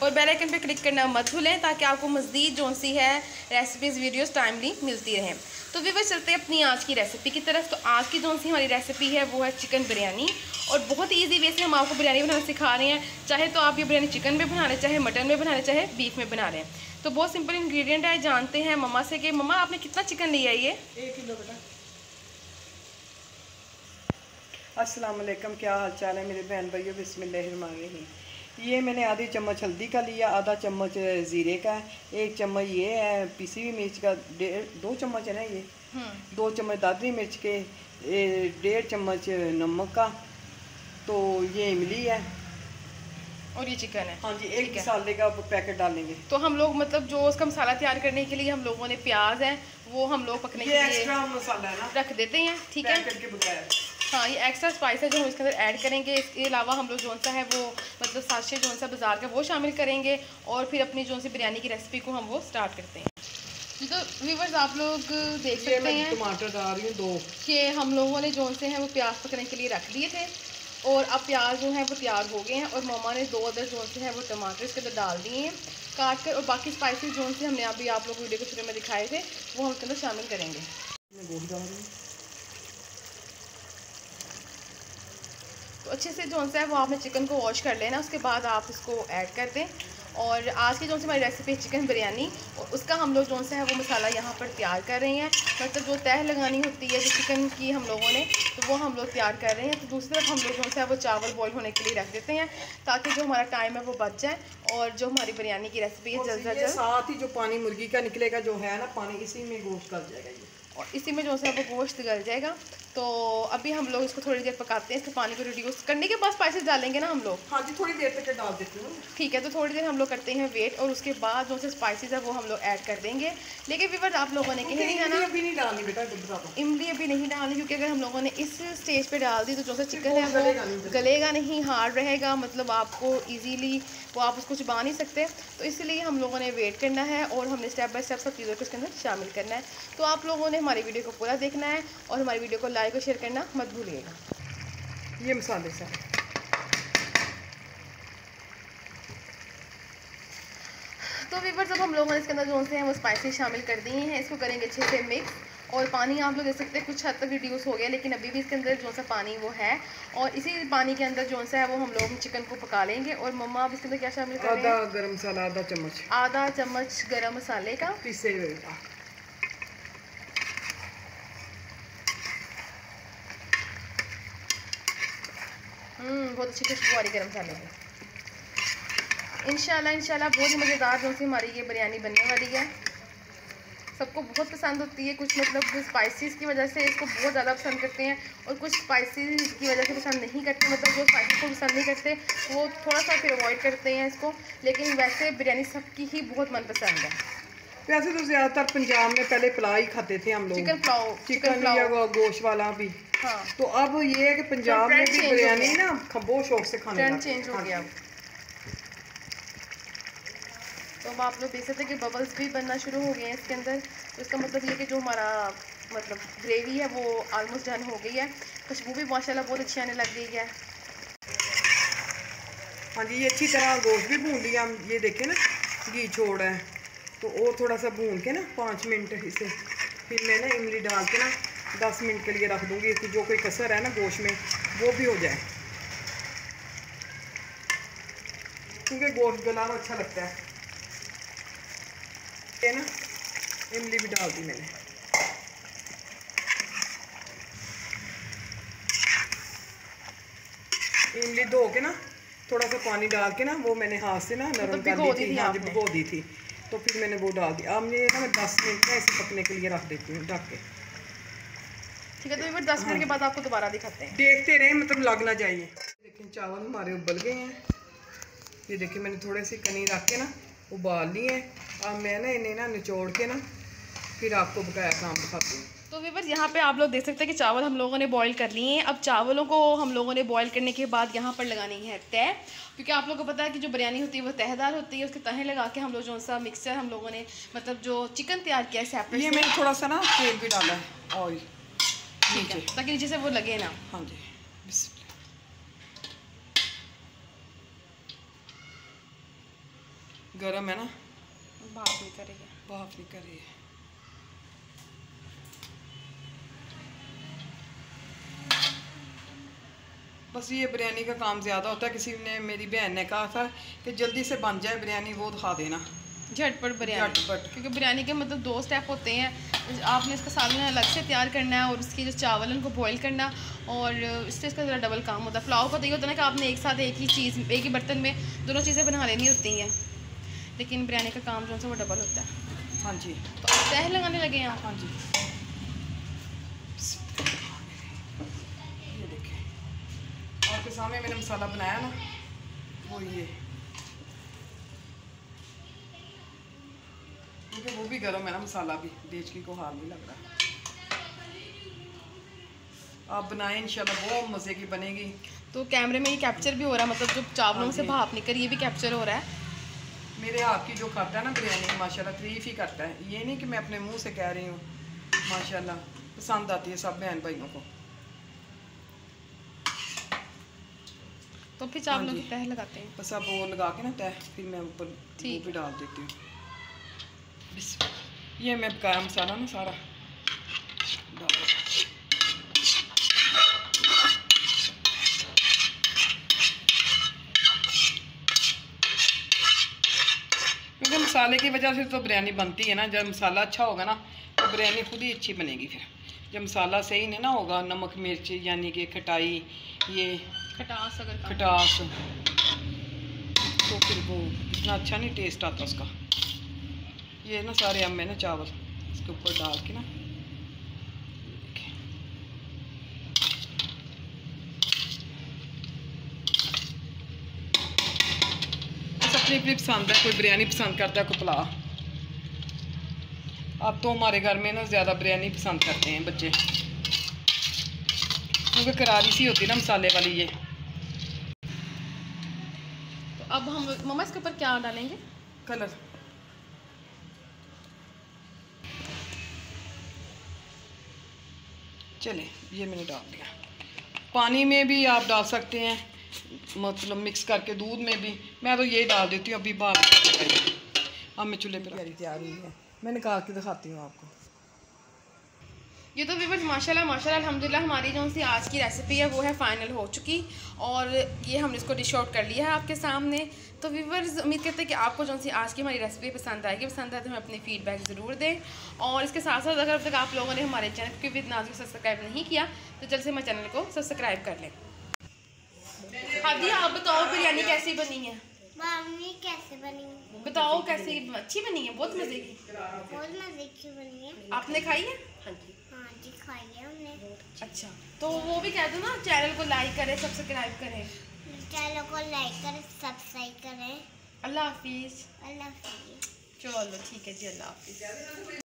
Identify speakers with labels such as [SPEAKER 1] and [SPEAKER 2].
[SPEAKER 1] और bell icon पे click करना मत भूलें ताकि आपको मज़ीद जो सी है रेसिपीज़ वीडियोस टाइमली मिलती रहें। तो व्यूअर्स चलते हैं अपनी आज की रेसिपी की तरफ। तो आज की जो सी हमारी रेसिपी है वो है चिकन बिरयानी, और बहुत ईजी वे से हम आपको बिरयानी बनाना सिखा रहे हैं। चाहे तो आप ये बिरयानी चिकन में बना लें, चाहे मटन में बना लें, चाहे बीफ में बना लें। तो बहुत सिंपल इंग्रेडिएंट है। जानते हैं मम्मा से कि मम्मा आपने कितना चिकन लिया है? ये
[SPEAKER 2] 1 किलो बेटा। अस्सलाम वालेकुम, क्या हाल चाल है मेरे बहन भाइयों। बिस्मिल्लाहिर्रहमानिर्रहीम। ये मैंने आधी चम्मच हल्दी का लिया, आधा चम्मच ज़ीरे का, 1 चम्मच ये है पिसी हुई मिर्च का, 2 चम्मच है ना ये, 2 चम्मच दादरी मिर्च के, 1.5 चम्मच नमक का। तो ये इमली है
[SPEAKER 1] और ये चिकन है।
[SPEAKER 2] हाँ जी, 1 मसाले का पैकेट डालेंगे।
[SPEAKER 1] तो हम लोग मतलब जो उसका मसाला तैयार करने के लिए हम लोगों ने प्याज है वो हम लोग पकने के लिए
[SPEAKER 2] एक्स्ट्रा मसाला है ना,
[SPEAKER 1] रख देते हैं। ठीक है,
[SPEAKER 2] के बगैर।
[SPEAKER 1] हाँ, ये एक्स्ट्रा स्पाइस है जो हम इसके अंदर ऐड करेंगे। इसके अलावा हम लोग जो सा है वो मतलब साशे जो सा बाजार का वो शामिल करेंगे, और फिर अपनी जो सी बिरयानी की रेसिपी को हम वो स्टार्ट करते हैं। तो व्यूअर्स आप लोग देख सकते हैं
[SPEAKER 2] टमाटर डाल रही हूँ 2
[SPEAKER 1] कि हम लोगों ने जो से हैं वो प्याज पकने के लिए रख दिए थे, और अब प्याज जो है वो तैयार हो गए हैं। और मम्मा ने 2 अदर जो से हैं वो टमाटर इसके अंदर डाल दिए हैं काट कर, और बाकी स्पाइसेस जो से हमने अभी आप लोग वीडियो के शुरू में दिखाए थे वो हम इसके अंदर शामिल करेंगे। तो अच्छे से जो सा है वो आपने चिकन को वॉश कर लेना, उसके बाद आप इसको ऐड कर दें। और आज की जो सी हमारी रेसिपी है चिकन बिरयानी, और उसका हम लोग जो सा है वो मसाला यहाँ पर तैयार कर रहे हैं। मतलब जो तह लगानी होती है जो चिकन की हम लोगों ने, तो वो हम लोग तैयार कर रहे हैं। तो दूसरी तरफ हम लोग जो सा है वो चावल बॉईल होने के लिए रख देते हैं ताकि जो हमारा टाइम है वो बच जाए, और जो हमारी बिरयानी की रेसिपी है जल्द से जल्द
[SPEAKER 2] साथ ही जो पानी मुर्गी का निकलेगा जो है ना पानी, इसी में गोश्त गल जाएगा ये,
[SPEAKER 1] और इसी में जो है वो गोश्त गल जाएगा। तो अभी हम लोग इसको थोड़ी देर पकाते हैं। इसके पानी को रिड्यूस करने के बाद स्पाइसेस डालेंगे ना हम लोग।
[SPEAKER 2] हाँ जी, थोड़ी देर तक डाल देती हूँ।
[SPEAKER 1] ठीक है, तो थोड़ी देर हम लोग करते हैं वेट, और उसके बाद जो से स्पाइसेस है वो हम लोग ऐड कर देंगे। लेकिन व्यूअर्स आप लोगों ने कहीं नहीं है ना,
[SPEAKER 2] अभी नहीं डालनी बेटा,
[SPEAKER 1] इमली अभी नहीं डालनी, क्योंकि अगर हम लोगों ने इस स्टेज पे डाल दी तो जो सा चिकन है वो गलेगा नहीं, हार्ड रहेगा। मतलब आपको इजीली वो आप उसको चबा नहीं सकते। तो इसलिए हम लोगों ने वेट करना है, और हमने स्टेप बाय स्टेप सब चीज़ों को इसके अंदर शामिल करना है। तो आप लोगों ने हमारी वीडियो को पूरा देखना है, और हमारी वीडियो को लाइक और शेयर करना मत भूलिएगा।
[SPEAKER 2] ये मसाले से
[SPEAKER 1] तो व्यूअर्स जब हम लोगों ने इसके अंदर जो से हैं वो स्पाइसेस शामिल कर दिए हैं, इसको करेंगे अच्छे से मिक्स। और पानी आप लोग देख सकते हैं कुछ हद तक रिड्यूस हो गया, लेकिन अभी भी इसके अंदर जो सा पानी वो है, और इसी पानी के अंदर जो सा है वो हम लोग चिकन को पका लेंगे। और मम्मा अब इसके अंदर क्या शामिल कर रहे हैं?
[SPEAKER 2] आधा गरम मसाला,
[SPEAKER 1] आधा चम्मच गरम मसाले का
[SPEAKER 2] पीसे हुए।
[SPEAKER 1] बहुत अच्छी खुशबू आ रही गरम मसाले की। इंशाल्लाह बहुत ही मज़ेदार जो सी हमारी ये बिरयानी बनने वाली है। सबको बहुत पसंद होती है। कुछ मतलब स्पाइसेस की वजह से इसको बहुत ज़्यादा पसंद करते हैं, और कुछ स्पाइसेस की वजह से पसंद नहीं करते। मतलब जो स्पाइसेस को पसंद नहीं करते वो थोड़ा सा फिर अवॉइड करते हैं इसको। लेकिन वैसे बिरयानी सबकी ही बहुत मनपसंद है।
[SPEAKER 2] वैसे तो ज़्यादातर पंजाब में पहले पुलाव ही खाते थे हम लोग, चिकन या गोश्त वाला भी। हाँ। तो अब ये है कि पंजाब में भी बिरयानी ना बहुत शौक से खाने लगे,
[SPEAKER 1] चेंज हो गया। तो अब आप लोग देख सकते हैं कि बबल्स भी बनना शुरू हो गए हैं इसके अंदर। तो इसका मतलब ये कि जो हमारा मतलब ग्रेवी है वो ऑलमोस्ट डन हो गई है। खुशबू भी माशाल्लाह बहुत अच्छी आने लग गई है।
[SPEAKER 2] हाँ जी, ये अच्छी तरह गोश्त भी भून लिया। हम ये देखें ना घी छोड़ है, तो और थोड़ा सा भून के ना 5 मिनट इसे, फिर मैं ना इमली डाल के ना 10 मिनट के लिए रख दूँगी। इसकी जो कोई कसर है ना गोश्त में वो भी हो जाए, क्योंकि गोश्त गलाना अच्छा लगता है। ये ना इमली भी डाल दी मैंने। इमली धो के ना थोड़ा सा पानी डाल के ना वो मैंने हाथ से ना नरम कर दी थी। हाँ जी, भिगो दी थी, तो फिर मैंने वो डाल दिया। अब ये ना मैं 10 मिनट में ऐसे पकने के लिए रख देती हूँ ढक के।
[SPEAKER 1] ठीक है, तो फिर 10 मिनट के बाद आपको दोबारा दिखाते हैं।
[SPEAKER 2] देखते रहे, मतलब लगना चाहिए। लेकिन चावल हमारे उबल गए हैं। ये देखिए मैंने थोड़े सी कनी रख के ना उबाल ली है। अब मैं ना इन्हें ना निचोड़ के ना फिर आपको बकाया काम दिखाती हूँ।
[SPEAKER 1] तो व्यूअर्स यहाँ पे आप लोग देख सकते हैं कि चावल हम लोगों ने बॉईल कर लिए हैं। अब चावलों को हम लोगों ने बॉईल करने के बाद यहाँ पर लगानी है तह, क्योंकि आप लोगों को पता है कि जो बिरयानी होती है वो तहदार होती है। उसके तहें लगा के हम लोग जो सा मिक्सचर हम लोगों ने मतलब जो चिकन तैयार किया है सेपरेट,
[SPEAKER 2] ये मैंने थोड़ा सा ना तेल भी डाला है ऑयल नीचे,
[SPEAKER 1] ताकि नीचे से वो लगे ना।
[SPEAKER 2] हाँ जी, गरम है ना,
[SPEAKER 1] भाप नहीं करेगा,
[SPEAKER 2] भाप नहीं कर रही है। बस ये बिरयानी का काम ज़्यादा होता है। किसी ने, मेरी बहन ने कहा था कि जल्दी से बन जाए बिरयानी, वो दिखा देना
[SPEAKER 1] झटपट बिरयानी।
[SPEAKER 2] झटपट।
[SPEAKER 1] क्योंकि बिरयानी के मतलब 2 स्टेप होते हैं। आपने इसका सालन अलग से तैयार करना है और उसकी जो चावल है उनको बॉईल करना, और इससे इसका ज़रा डबल काम होता है। पुलाव का तो ये होता है ना कि आपने एक साथ एक ही चीज़, एक ही बर्तन में दोनों चीज़ें बना लेनी होती हैं, लेकिन बिरयानी का काम जो है वो डबल होता है।
[SPEAKER 2] हाँ जी,
[SPEAKER 1] तो आप तह लगाने लगे हैं आप?
[SPEAKER 2] हाँ जी, ये देखें आपके सामने मैंने मसाला बनाया ना, वो ये, क्योंकि वो भी गर्म है ना मसाला भी, देचकी को हाल नहीं लग रहा। आप बनाएं इंशाल्लाह, बहुत मज़े की बनेगी।
[SPEAKER 1] तो कैमरे में ये कैप्चर भी हो रहा है, मतलब जो चावलों में से भाप निकल, ये भी कैप्चर हो रहा है।
[SPEAKER 2] मेरे हाथ की जो खाता है ना बिरयानी, माशाल्लाह तारीफ़ ही करता है। ये नहीं कि मैं अपने मुंह से कह रही हूँ, माशाल्लाह पसंद आती है सब बहन भाइयों को।
[SPEAKER 1] तो फिर चावलों की तह लगाते हैं।
[SPEAKER 2] बस अब वो लगा के ना तह, फिर मैं ऊपर वो भी डाल देती हूँ। ये मैं पकाया मसाला ना सारा डाल, क्योंकि मसाले की वजह से तो बिरयानी बनती है ना। जब मसाला अच्छा होगा ना तो बिरयानी खुद ही अच्छी बनेगी। फिर जब मसाला सही नहीं ना होगा, नमक मिर्च यानी कि खटाई, ये
[SPEAKER 1] खटास अगर
[SPEAKER 2] खटास, तो फिर वो इतना अच्छा नहीं टेस्ट आता उसका। ये ना सारे अब मैं ना चावल इसके ऊपर डाल के ना, अपनी अपनी पसंद है, कोई बिरयानी पसंद करता है, कोई पुलाव। अब तो हमारे घर में ना ज़्यादा बिरयानी पसंद करते हैं बच्चे, क्योंकि करारी सी होती है ना मसाले वाली ये।
[SPEAKER 1] तो अब हम मम्मा इसके ऊपर क्या डालेंगे?
[SPEAKER 2] कलर। चले, ये मैंने डाल दिया। पानी में भी आप डाल सकते हैं, मतलब मिक्स करके, दूध में भी। मैं तो यही डाल देती हूँ अभी बाहर। अब मैं चूल्हे पर तैयार हुई है, मैं निकाल के दिखाती हूँ आपको।
[SPEAKER 1] ये तो व्यूअर्स माशाल्लाह माशाल्लाह अल्हम्दुलिल्लाह हमारी जो सी आज की रेसिपी है वो है फ़ाइनल हो चुकी, और ये हमने इसको डिश आउट कर लिया है आपके सामने। तो व्यूअर्स उम्मीद करते हैं कि आपको जो सी आज की हमारी रेसिपी पसंद आएगी। पसंद आए तो हमें अपनी फीडबैक ज़रूर दें, और इसके साथ साथ अगर अब तक आप लोगों ने हमारे चैनल को विद नाज़ को सब्सक्राइब नहीं किया तो जल्द से हमारे चैनल को सब्सक्राइब कर लें। हादी आप बताओ बिरयानी कैसी बनी है?
[SPEAKER 3] मामी कैसे बनी?
[SPEAKER 1] बताओ कैसी, अच्छी बनी है? बहुत मज़े की,
[SPEAKER 3] बहुत मजे की बनी है।
[SPEAKER 1] आपने खाई है?
[SPEAKER 3] हाँ जी खाई है हमने।
[SPEAKER 1] अच्छा, तो वो भी कह दो ना, चैनल को लाइक करें, सब्सक्राइब करें।
[SPEAKER 3] चैनल को लाइक करें, सब्सक्राइब करें।
[SPEAKER 1] अल्लाह हाफिज़।
[SPEAKER 3] अल्लाह हाफिज़।
[SPEAKER 1] चलो ठीक है जी, अल्लाह हाफिज़।